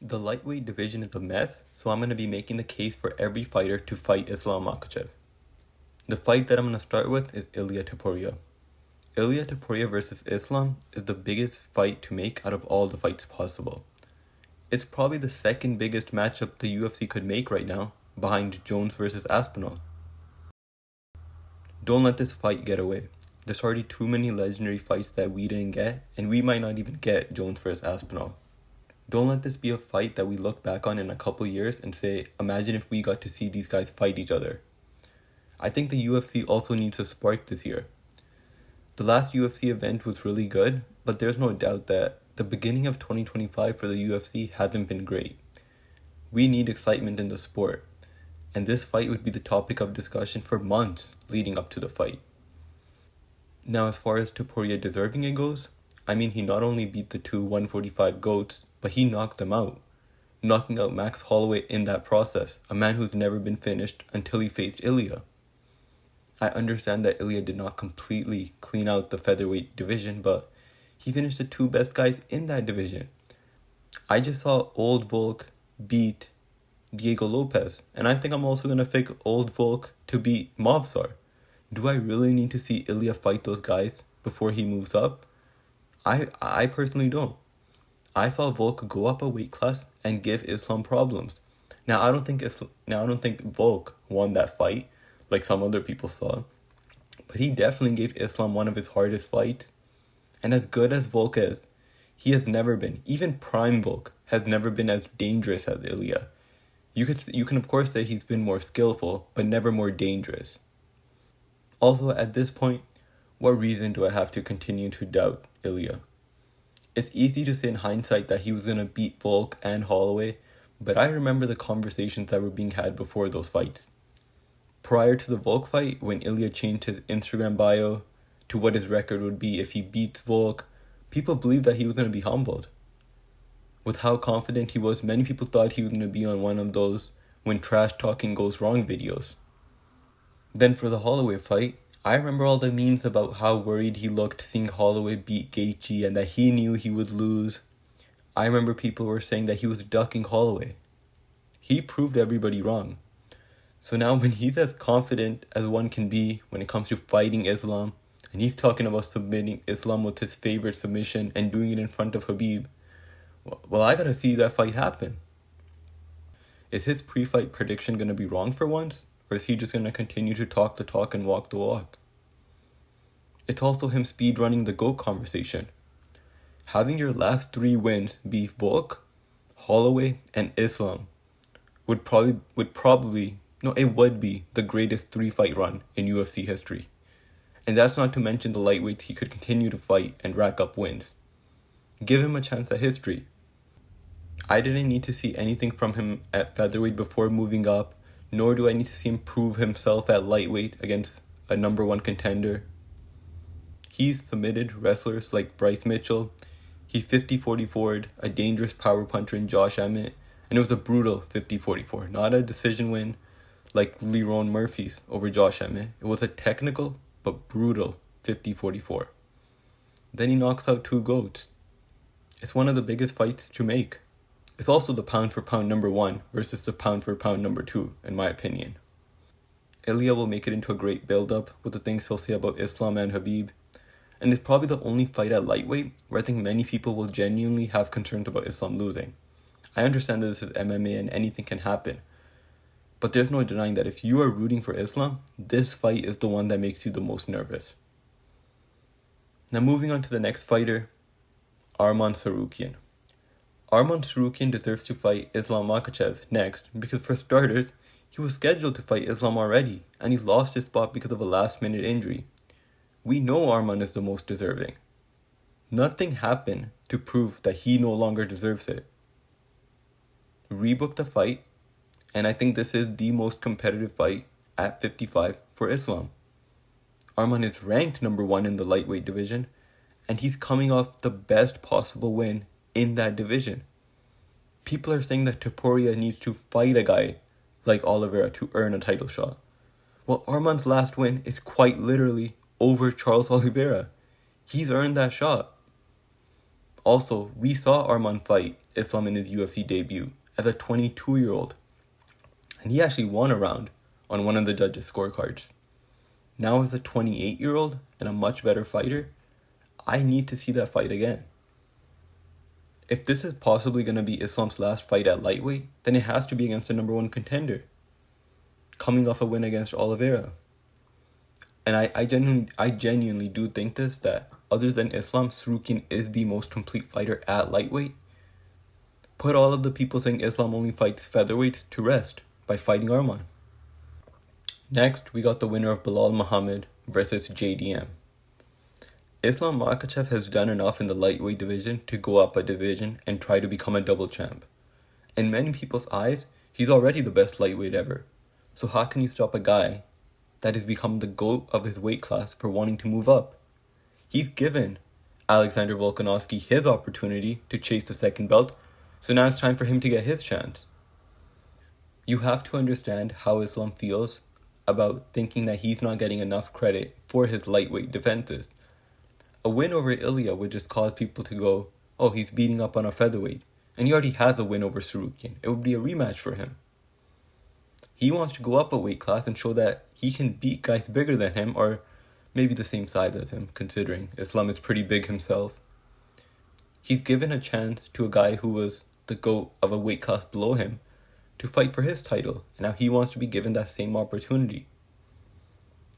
The lightweight division is a mess, so I'm going to be making the case for every fighter to fight Islam Makhachev. The fight that I'm going to start with is Ilia Topuria. Ilia Topuria versus Islam is the biggest fight to make out of all the fights possible. It's probably the second biggest matchup the UFC could make right now, behind Jones versus Aspinall. Don't let this fight get away. There's already too many legendary fights that we didn't get, and we might not even get Jones versus Aspinall. Don't let this be a fight that we look back on in a couple years and say, imagine if we got to see these guys fight each other. I think the UFC also needs a spark this year. The last UFC event was really good, but there's no doubt that the beginning of 2025 for the UFC hasn't been great. We need excitement in the sport, and this fight would be the topic of discussion for months leading up to the fight. Now, as far as Topuria deserving it goes, he not only beat the two 145 GOATs, but he knocked them out, knocking out Max Holloway in that process, a man who's never been finished until he faced Ilia. I understand that Ilia did not completely clean out the featherweight division, but he finished the two best guys in that division. I just saw Old Volk beat Diego Lopez, and I think I'm also going to pick Old Volk to beat Movsar. Do I really need to see Ilia fight those guys before he moves up? I personally don't. I saw Volk go up a weight class and give Islam problems. Now I don't think Volk won that fight like some other people saw, but he definitely gave Islam one of his hardest fights. And as good as Volk is, he has never been, even prime Volk has never been as dangerous as Ilia. You can of course say he's been more skillful, but never more dangerous. Also, at this point, what reason do I have to continue to doubt Ilia? It's easy to say in hindsight that he was going to beat Volk and Holloway, but I remember the conversations that were being had before those fights. Prior to the Volk fight, when Ilia changed his Instagram bio to what his record would be if he beats Volk, people believed that he was going to be humbled. With how confident he was, many people thought he was going to be on one of those when trash talking goes wrong videos. Then for the Holloway fight, I remember all the memes about how worried he looked seeing Holloway beat Gaethje and that he knew he would lose. I remember people were saying that he was ducking Holloway. He proved everybody wrong. So now when he's as confident as one can be when it comes to fighting Islam, and he's talking about submitting Islam with his favorite submission and doing it in front of Khabib, well, I gotta see that fight happen. Is his pre-fight prediction gonna be wrong for once? Or is he just going to continue to talk the talk and walk the walk? It's also him speedrunning the GOAT conversation. Having your last three wins be Volk, Holloway, and Islam would be the greatest three-fight run in UFC history. And that's not to mention the lightweights he could continue to fight and rack up wins. Give him a chance at history. I didn't need to see anything from him at featherweight before moving up, nor do I need to see him prove himself at lightweight against a number one contender. He's submitted wrestlers like Bryce Mitchell. He 50-44'd a dangerous power puncher in Josh Emmett, and it was a brutal 50-44, not a decision win like Lerone Murphy's over Josh Emmett. It was a technical but brutal 50-44. Then he knocks out two GOATs. It's one of the biggest fights to make. It's also the pound-for-pound number one versus the pound-for-pound number two, in my opinion. Ilia will make it into a great build-up with the things he'll say about Islam and Khabib, and it's probably the only fight at lightweight where I think many people will genuinely have concerns about Islam losing. I understand that this is MMA and anything can happen, but there's no denying that if you are rooting for Islam, this fight is the one that makes you the most nervous. Now moving on to the next fighter, Arman Tsarukyan. Arman Tsarukyan deserves to fight Islam Makhachev next because, for starters, he was scheduled to fight Islam already, and he lost his spot because of a last-minute injury. We know Arman is the most deserving. Nothing happened to prove that he no longer deserves it. Rebook the fight, and I think this is the most competitive fight at 55 for Islam. Arman is ranked number one in the lightweight division, and he's coming off the best possible win in that division. People are saying that Topuria needs to fight a guy like Oliveira to earn a title shot. Well, Arman's last win is quite literally over Charles Oliveira. He's earned that shot. Also, we saw Arman fight Islam in his UFC debut as a 22-year-old, and he actually won a round on one of the judges' scorecards. Now as a 28-year-old and a much better fighter, I need to see that fight again. If this is possibly going to be Islam's last fight at lightweight, then it has to be against the number one contender, coming off a win against Oliveira. And I genuinely do think this, that other than Islam, Sarukian is the most complete fighter at lightweight. Put all of the people saying Islam only fights featherweights to rest by fighting Arman. Next, we got the winner of Bilal Muhammad versus JDM. Islam Makhachev has done enough in the lightweight division to go up a division and try to become a double champ. In many people's eyes, he's already the best lightweight ever. So how can you stop a guy that has become the GOAT of his weight class for wanting to move up? He's given Alexander Volkanovski his opportunity to chase the second belt, so now it's time for him to get his chance. You have to understand how Islam feels about thinking that he's not getting enough credit for his lightweight defenses. A win over Ilya would just cause people to go, oh, he's beating up on a featherweight, and he already has a win over Sarukian. It would be a rematch for him. He wants to go up a weight class and show that he can beat guys bigger than him, or maybe the same size as him, considering Islam is pretty big himself. He's given a chance to a guy who was the GOAT of a weight class below him to fight for his title, and now he wants to be given that same opportunity.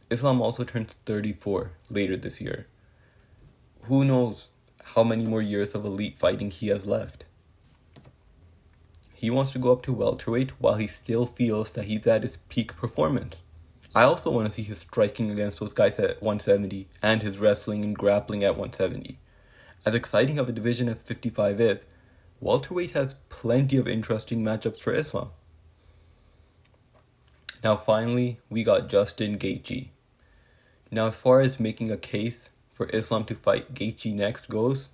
Islam also turns 34 later this year. Who knows how many more years of elite fighting he has left. He wants to go up to welterweight while he still feels that he's at his peak performance. I also want to see his striking against those guys at 170 and his wrestling and grappling at 170. As exciting of a division as 55 is, welterweight has plenty of interesting matchups for Islam. Now finally, we got Justin Gaethje. Now as far as making a case for Islam to fight Gaethje next goes,